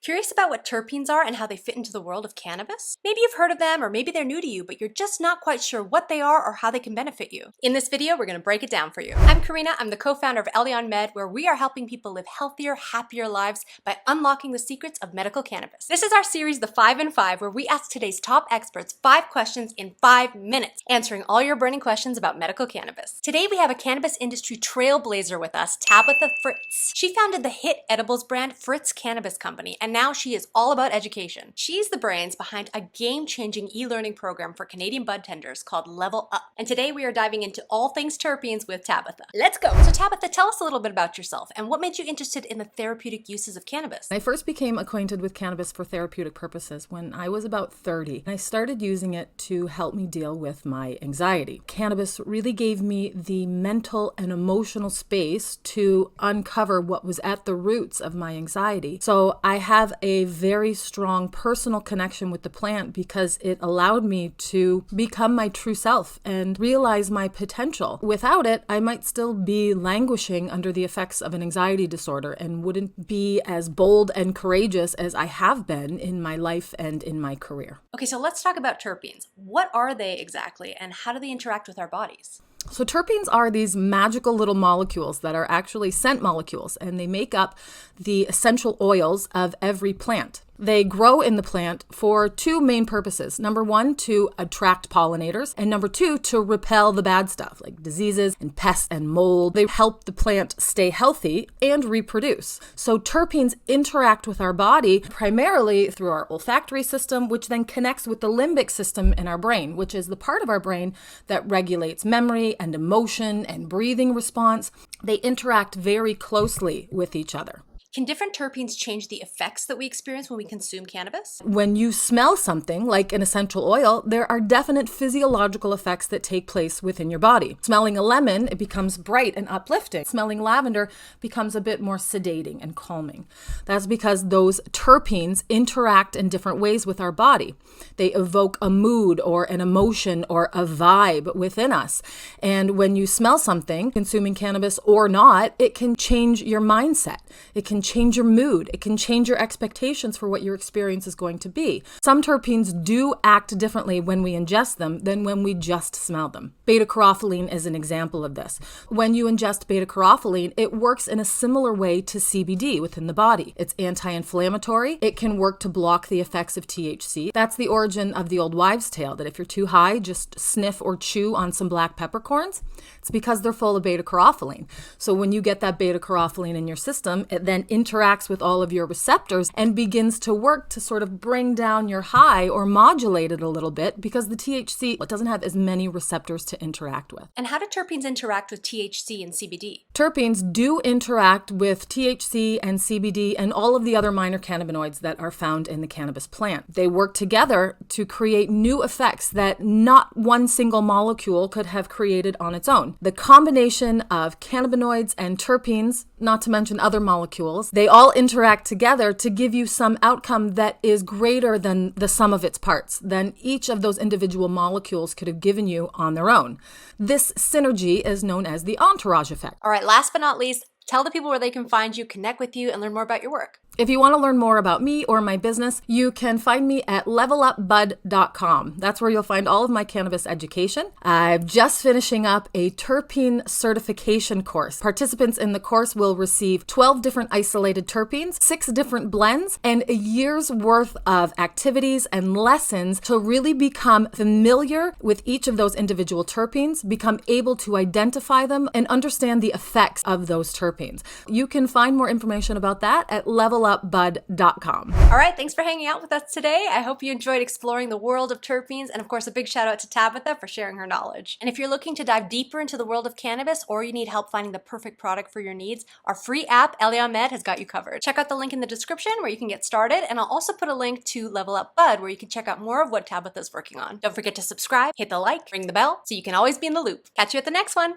Curious about what terpenes are and how they fit into the world of cannabis? Maybe you've heard of them, or maybe they're new to you, but you're just not quite sure what they are or how they can benefit you. In this video, we're going to break it down for you. I'm Karina. I'm the co-founder of eLearning Med, where we are helping people live healthier, happier lives by unlocking the secrets of medical cannabis. This is our series, The 5 in 5, where we ask today's top experts 5 questions in 5 minutes, answering all your burning questions about medical cannabis. Today, we have a cannabis industry trailblazer with us, Tabitha Fritz. She founded the hit edibles brand Fritz Cannabis Company, and now she is all about education. She's the brains behind a game-changing e-learning program for Canadian budtenders called Level Up. And today we are diving into all things terpenes with Tabitha. Let's go! So Tabitha, tell us a little bit about yourself and what made you interested in the therapeutic uses of cannabis? I first became acquainted with cannabis for therapeutic purposes when I was about 30. I started using it to help me deal with my anxiety. Cannabis really gave me the mental and emotional space to uncover what was at the roots of my anxiety. So I have a very strong personal connection with the plant because it allowed me to become my true self and realize my potential. Without it, I might still be languishing under the effects of an anxiety disorder and wouldn't be as bold and courageous as I have been in my life and in my career. Okay, so let's talk about terpenes. What are they exactly and how do they interact with our bodies? So terpenes are these magical little molecules that are actually scent molecules, and they make up the essential oils of every plant. They grow in the plant for 2 main purposes. Number 1, to attract pollinators, and number 2, to repel the bad stuff like diseases and pests and mold. They help the plant stay healthy and reproduce. So terpenes interact with our body primarily through our olfactory system, which then connects with the limbic system in our brain, which is the part of our brain that regulates memory and emotion and breathing response. They interact very closely with each other. Can different terpenes change the effects that we experience when we consume cannabis? When you smell something like an essential oil, there are definite physiological effects that take place within your body. Smelling a lemon, it becomes bright and uplifting. Smelling lavender becomes a bit more sedating and calming. That's because those terpenes interact in different ways with our body. They evoke a mood or an emotion or a vibe within us. And when you smell something, consuming cannabis or not, it can change your mindset. It can change your mood. It can change your expectations for what your experience is going to be. Some terpenes do act differently when we ingest them than when we just smell them. Beta-caryophyllene is an example of this. When you ingest beta-caryophyllene, it works in a similar way to CBD within the body. It's anti-inflammatory. It can work to block the effects of THC. That's the origin of the old wives' tale that if you're too high, just sniff or chew on some black peppercorns. It's because they're full of beta-caryophyllene. So when you get that beta-caryophyllene in your system, it then interacts with all of your receptors and begins to work to sort of bring down your high or modulate it a little bit because the THC doesn't have as many receptors to interact with. And how do terpenes interact with THC and CBD? Terpenes do interact with THC and CBD and all of the other minor cannabinoids that are found in the cannabis plant. They work together to create new effects that not one single molecule could have created on its own. The combination of cannabinoids and terpenes, not to mention other molecules, they all interact together to give you some outcome that is greater than the sum of its parts, than each of those individual molecules could have given you on their own. This synergy is known as the entourage effect. All right, last but not least, tell the people where they can find you, connect with you, and learn more about your work. If you want to learn more about me or my business, you can find me at levelupbud.com. That's where you'll find all of my cannabis education. I'm just finishing up a terpene certification course. Participants in the course will receive 12 different isolated terpenes, 6 different blends, and a year's worth of activities and lessons to really become familiar with each of those individual terpenes, become able to identify them, and understand the effects of those terpenes. You can find more information about that at levelupbud.com. All right, thanks for hanging out with us today. I hope you enjoyed exploring the world of terpenes, and of course a big shout out to Tabitha for sharing her knowledge. And if you're looking to dive deeper into the world of cannabis or you need help finding the perfect product for your needs, our free app eLearning Med has got you covered. Check out the link in the description where you can get started, and I'll also put a link to Level Up Bud where you can check out more of what Tabitha's working on. Don't forget to subscribe, hit the like, ring the bell so you can always be in the loop. Catch you at the next one.